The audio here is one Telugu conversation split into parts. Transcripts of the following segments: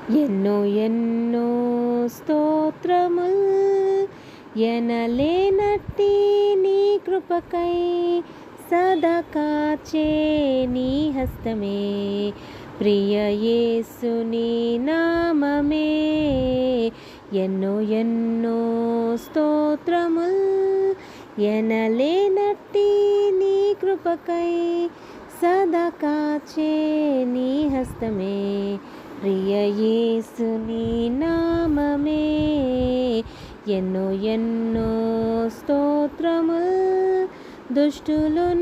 ఎన్నో ఎన్నో స్తోత్రముల్ ఎనలేనట్టి నీ కృపకై సదా కాచే నీ హస్తమే ప్రియ యేసుని నామమే. ఎన్నో ఎన్నో స్తోత్రముల్ ఎనలేనట్టి నీ కృపకై సదా కాచే నీ హస్తమే ప్రియ యేసుని నామమే. ఎన్నో ఎన్నో స్తోత్రముల్ దుష్టులు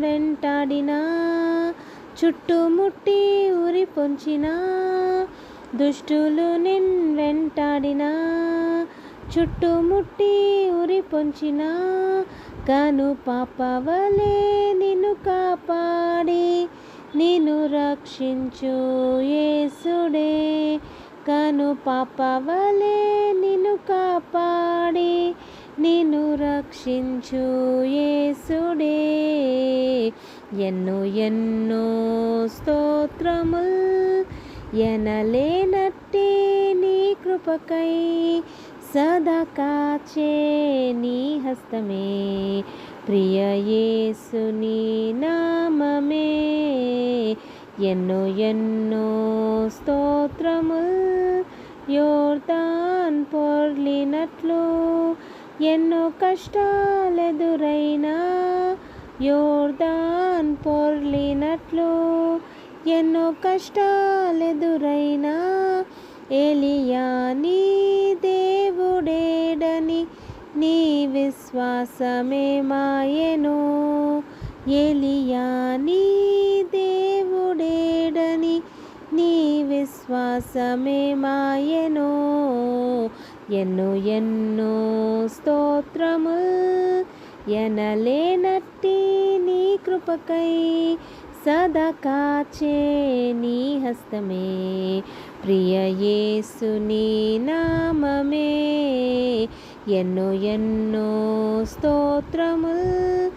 వెంటాడినా చుట్టుముట్టి ఉరి పొంచిన దుష్టులు వెంటాడినా చుట్టుముట్టి ఉరి పొంచిన కను పాపవలే నిన్ను కాపాడి నిన్ను రక్షించు యేసుడే. కను పాపవలే నిన్ను కాపాడి నిన్ను రక్షించు యేసుడే. ఎన్నో ఎన్నో స్తోత్రముల్ ఎనలేనట్టి నీ కృపకై సదా కాచే నీ హస్తమే ప్రియ యేసుని నామమే. ఎన్నో ఎన్నో స్తోత్రముల్ యోర్దాన్ పొర్లినట్లు ఎన్నో కష్టాలెదురైనా యోర్దాన్ పొర్లినట్లు ఎన్నో కష్టాలెదురైనా ఏలియా నీ దేవుడేడని నీ విశ్వాసమే మాయెను. ఏలియా నీ దేవుడేడని నీ విశ్వాసమే మాయెను. ఎన్నో ఎన్నో స్తోత్రముల్ ఎనలేనట్టి నీ కృపకై సదా కాచే నీ హస్తమే ప్రియ యేసుని నామమే. ఎన్నో ఎన్నో స్తోత్రముల్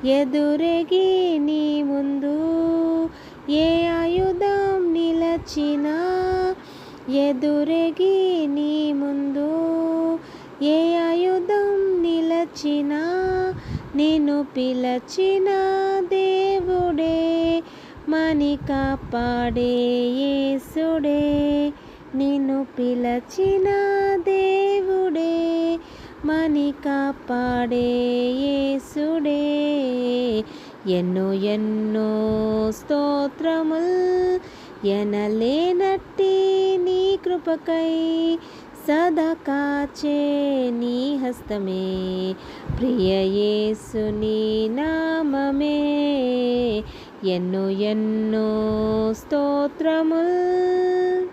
ఎదురెగి నీ ముందు ఏ ఆయుధం నిలచినా ఎదురెగి నీ ముందు ఏ ఆయుధం నిలచినా నిన్ను పిలచిన దేవుడే మని కాపాడే యేసుడే. నిన్ను పిలచిన దేవుడే మని కాపాడే యేసుడే. ఎన్నో ఎన్నో స్తోత్రముల్ ఎనలేనట్టి నీ కృపకై సదా కాచే నీ హస్తమే ప్రియ యేసుని నామమే. ఎన్నో ఎన్నో స్తోత్రముల్